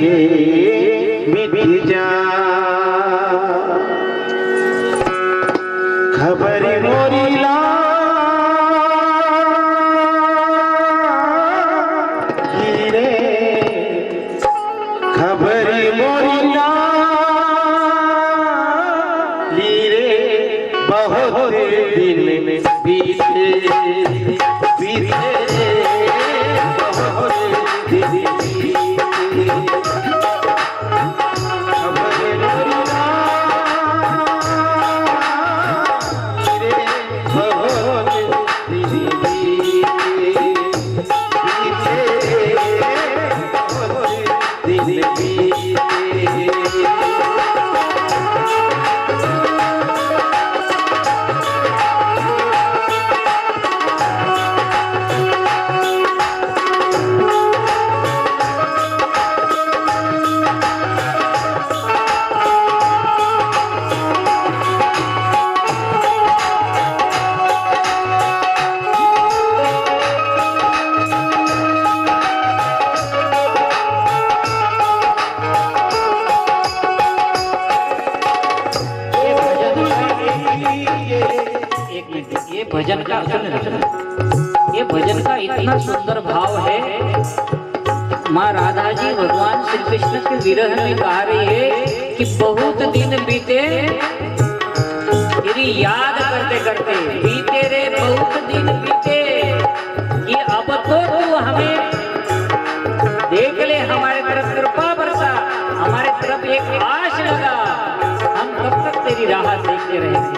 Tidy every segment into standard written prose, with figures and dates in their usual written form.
रे मिट जा खबर मोरी ला रे खबर मोरी ला रे बहुत दिन में बीते बीते बहुत दिन भजन का ये भजन का इतना सुंदर भाव है। माँ राधा जी भगवान श्री कृष्ण के विरह में कह रही है कि बहुत दिन बीते तेरी याद करते करते बीते रे बहुत दिन बीते कि अब तो तू हमें देख ले, हमारे तरफ कृपा बरसा, हमारे तरफ एक आश लगा, हम कब तक तेरी राह देखते रहेंगे।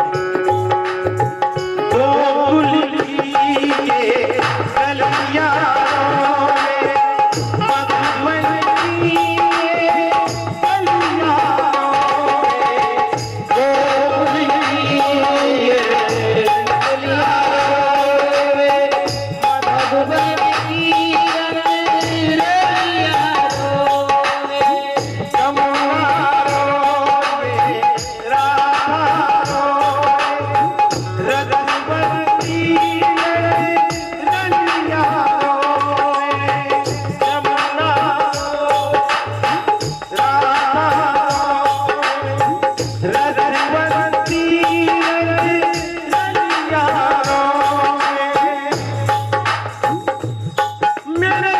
मेरे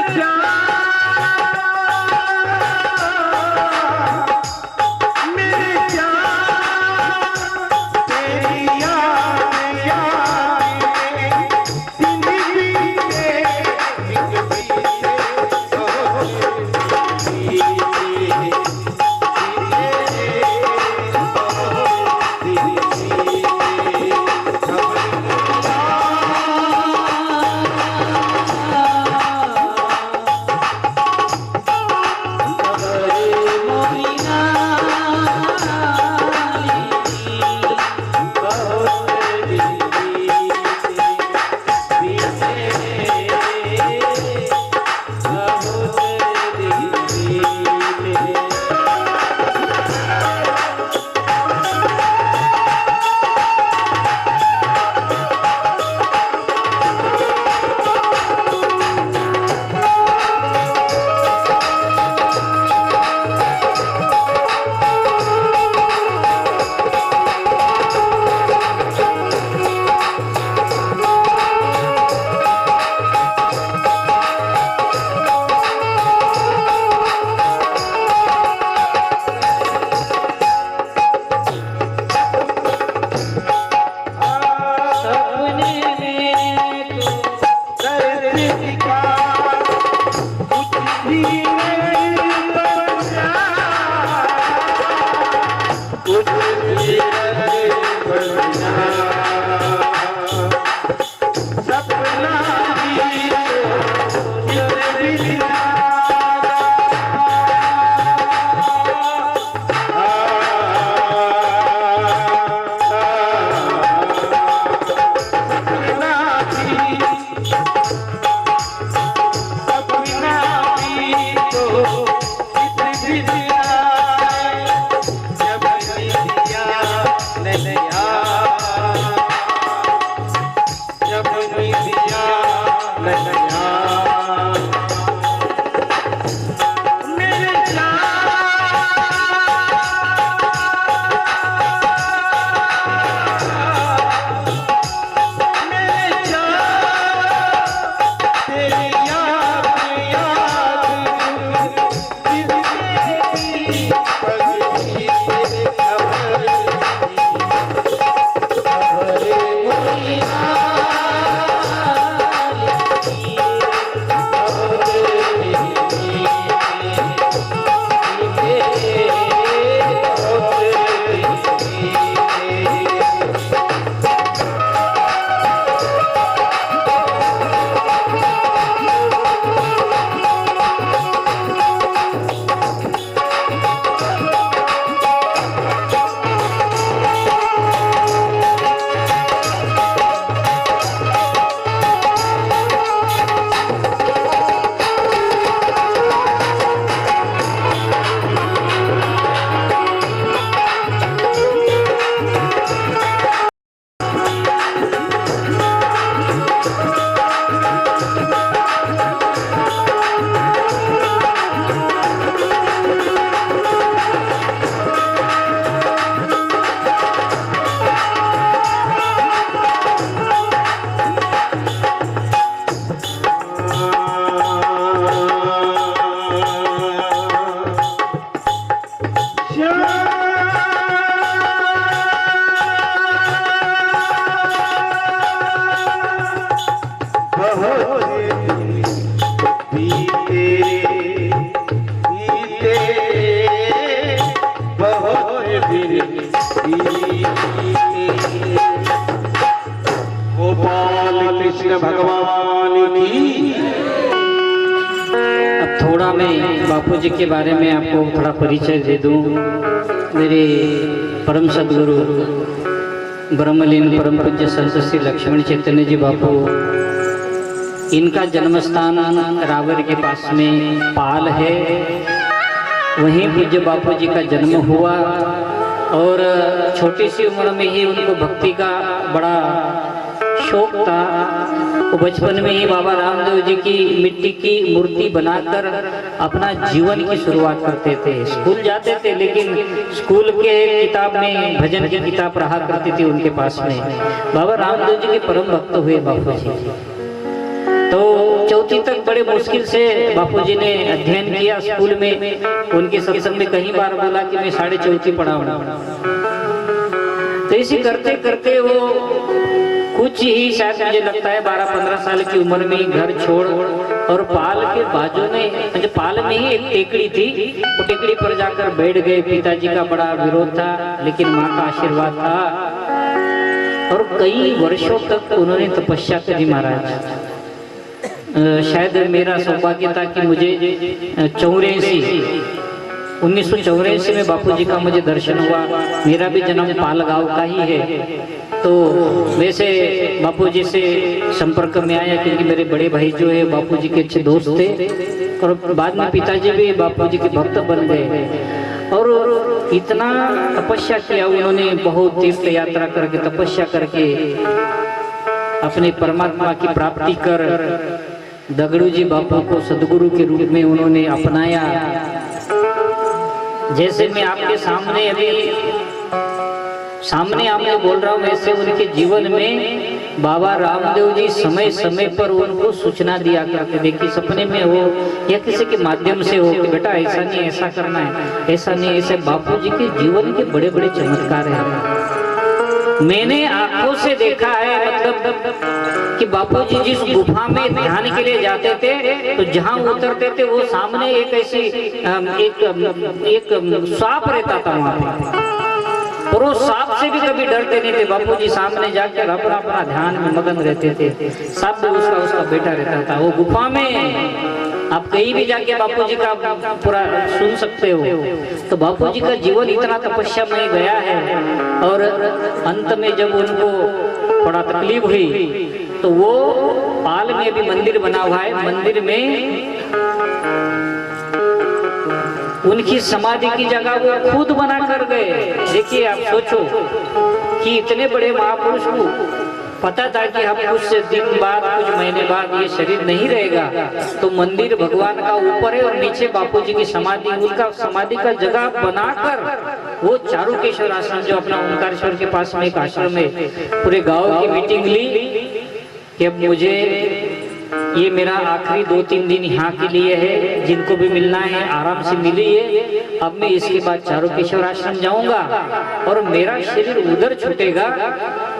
कृष्ण भगवान की। अब थोड़ा मैं बापूजी के बारे में आपको थोड़ा परिचय दे दूं। मेरे परम सदगुरु ब्रह्मलीन परम पूज्य संत श्री लक्ष्मण चैतन्य जी बापू, इनका जन्म स्थान रावर के पास में पाल है। वहीं पूज्य बापू जी का जन्म हुआ और छोटी सी उम्र में ही उनको भक्ति का बड़ा शौक था। वो बचपन में ही बाबा रामदेव जी की मिट्टी की मूर्ति बनाकर अपना जीवन की शुरुआत करते थे। स्कूल जाते थे, लेकिन स्कूल के किताब में भजन की किताब रहा करती थी उनके पास में। बाबा रामदेव जी के परम भक्त हुए बापू जी। तो चौथी तक बड़े मुश्किल से बापूजी ने अध्ययन किया स्कूल में। उनके सत्संग में कई बार बोला कि मैं 4.5 पढ़ा हूँ। तो इसी करते करते वो कुछ ही, शायद मुझे लगता है 12-15 साल की उम्र में ही घर छोड़ और पाल के बाजू में, मतलब पाल में ही एक टेकड़ी थी, वो टेकड़ी पर जाकर बैठ गए। पिताजी का बड़ा विरोध था, लेकिन माँ का आशीर्वाद था और कई वर्षों तक उन्होंने तपस्या करी महाराज। शायद मेरा सौभाग्य था कि मुझे 1984 में बापूजी का मुझे दर्शन हुआ। मेरा भी जन्म पाल गांव का ही है, तो वैसे बापूजी से संपर्क में आया क्योंकि मेरे बड़े भाई जो है बापूजी के अच्छे दोस्त थे और बाद में पिताजी भी बापूजी के भक्त बन गए। और इतना तपस्या किया उन्होंने, बहुत तीर्थ यात्रा करके तपस्या करके अपने परमात्मा की प्राप्ति कर दगड़ू जी बापू को सदगुरु के रूप में उन्होंने अपनाया। जैसे मैं आपके सामने अभी आमने बोल रहा हूँ, ऐसे उनके जीवन में बाबा रामदेव जी समय समय पर उनको सूचना दिया करते। देखिए सपने में हो या किसी के माध्यम से हो कि बेटा ऐसा नहीं, ऐसा करना है, ऐसा नहीं, ऐसे बापू जी के जीवन के बड़े बड़े चमत्कार हैं। मैंने आंखों से देखा है, मतलब कि बापूजी जिस गुफा में ध्यान के लिए जाते थे तो जहां उतरते थे वो सामने एक ऐसी एक सांप रहता था वहां पे, और वो सांप से भी कभी डरते नहीं थे। बापूजी सामने जाकर अपना ध्यान में मगन रहते थे। सांप भी उसका बेटा रहता था। वो गुफा में आप कहीं भी जाके बापूजी का पूरा सुन सकते हो। तो बापूजी का जीवन इतना तपस्या में गया है और अंत में जब उनको थोड़ा तकलीफ हुई तो वो पाल में अभी मंदिर बना हुआ है, मंदिर में उनकी समाधि की जगह वो खुद बना कर गए। देखिए आप सोचो कि इतने बड़े महापुरुष को पता था कि हम कुछ दिन बाद, कुछ महीने बाद ये शरीर नहीं रहेगा, तो मंदिर भगवान का ऊपर है और नीचे बापूजी की समाधि, उनका समाधि का जगह बनाकर वो चारुकेश्वर आश्रम, जो अपना ओंकारेश्वर के पास में एक आश्रम है, पूरे गांव की मीटिंग ली कि अब मुझे ये मेरा आखिरी 2-3 दिन यहाँ के लिए है, जिनको भी मिलना है आराम से मिलिए। अब मैं इसके बाद चारुकेश्वर आश्रम जाऊंगा और मेरा शरीर उधर छूटेगा।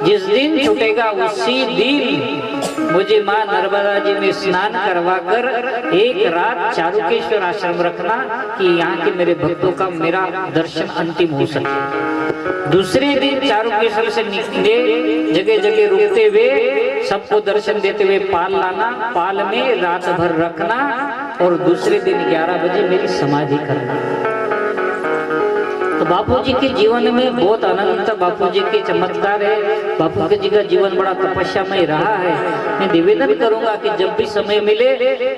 जिस दिन छूटेगा उसी दिन मुझे माँ नर्मदा जी में स्नान करवा कर एक रात चारुकेश्वर आश्रम रखना कि यहाँ के मेरे भक्तों का मेरा दर्शन अंतिम हो सके। दूसरे दिन चारुकेश्वर से निकले, जगह जगह रुकते हुए सबको दर्शन देते हुए पाल लाना, पाल में रात भर रखना और दूसरे दिन 11 बजे मेरी समाधि करना। तो बापूजी के जीवन में बहुत अनंत बापूजी के चमत्कार है। बापू जी का जीवन बड़ा तपस्यामय रहा है। मैं निवेदन करूंगा कि जब भी समय मिले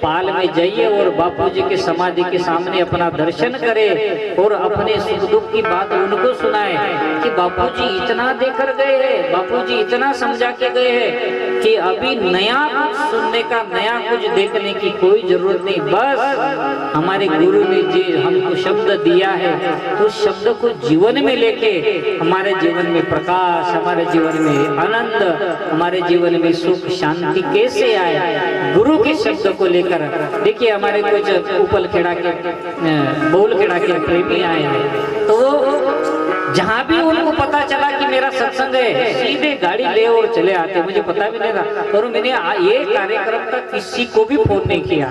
पाल में जाइए और बापूजी के समाधि के सामने अपना दर्शन करें और अपने सुख दुख की बात उनको सुनाए कि बापूजी इतना देकर गए हैं, बापूजी इतना समझा के गए हैं कि अभी नया कुछ सुनने का, नया कुछ देखने की कोई जरूरत नहीं। बस हमारे गुरु ने जी हमको शब्द दिया है, उस शब्द को जीवन में लेके हमारे जीवन में प्रकाश, हमारे जीवन में आनंद, हमारे जीवन में सुख शांति कैसे आए, गुरु के शब्द को लेकर। देखिए हमारे कुछ उपल खेड़ा के, बोल खेड़ा के प्रेमी आए हैं, तो वो जहाँ भी उनको पता चला कि मेरा सत्संग है, सीधे गाड़ी ले और चले आते, मुझे पता भी नहीं था। और मैंने ये कार्यक्रम तक किसी को भी फोन नहीं किया,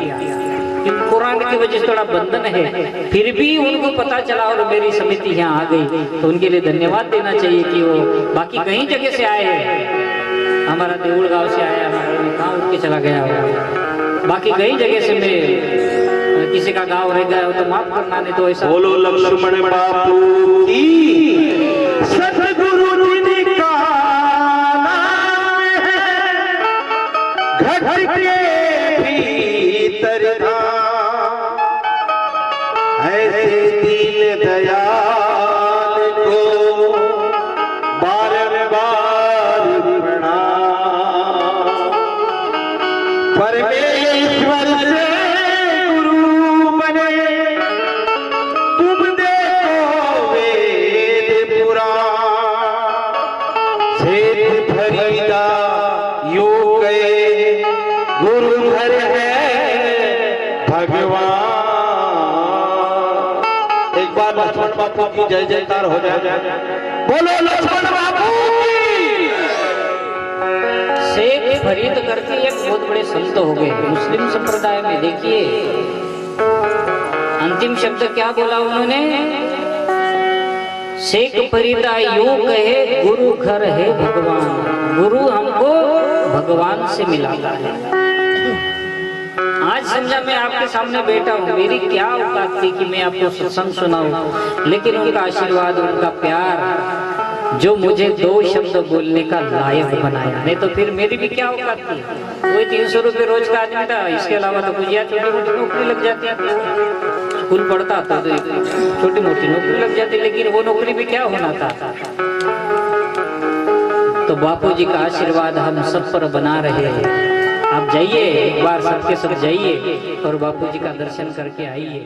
कुरान की वजह से थोड़ा बंधन है, फिर भी उनको पता चला और मेरी समिति यहाँ आ गई। तो उनके लिए धन्यवाद देना चाहिए कि वो बाकी कहीं जगह से आए हैं, हमारा देउल गांव से आया, हमारा उठ के चला गया हो। बाकी कई जगह से मैं किसी का गाँव रह गया हो तो माफ करना, नहीं तो ऐसा। बोलो लक्ष्मण बापू की, सतगुरु जी का नाम है, घर के भीतर था ऐसे दीन दयाल को बारंबार प्रणाम। परमेश्वर से गुरु बने तुम देखो वेद पुराण, सेठ फरीदा यूं कहे गुरु घर है भगवान। एक बार लक्ष्मण बापू की जय जयकार हो जाए। बोलो लक्ष्मण बापू की। शेख फरीद करके एक बहुत बड़े संत हो गए मुस्लिम संप्रदाय में। देखिए अंतिम शब्द क्या बोला उन्होंने, शेख फरीदा यूं कहे गुरु घर है भगवान। गुरु हमको भगवान से मिलाता है। आज समझा मैं आपके सामने बैठा हूँ, मेरी क्या औकात थी कि मैं आपको सत्संग सुनाऊं, लेकिन उनका आशीर्वाद, उनका प्यार जो मुझे 2 शब्द बोलने का लायक बनाया, नहीं तो फिर मेरी भी क्या औकात थी। कोई 300 रुपये रोज का आदमी था, इसके अलावा तो गुजिया छोटी मोटी नौकरी लग जाती थी, स्कूल पढ़ता था तो छोटी मोटी नौकरी लग जाती, लेकिन वो नौकरी भी क्या होना था। तो बापू जी का आशीर्वाद हम सब पर बना रहे हैं। आप जाइए एक बार, सबके सब जाइए और बापू जी का दर्शन करके आइए।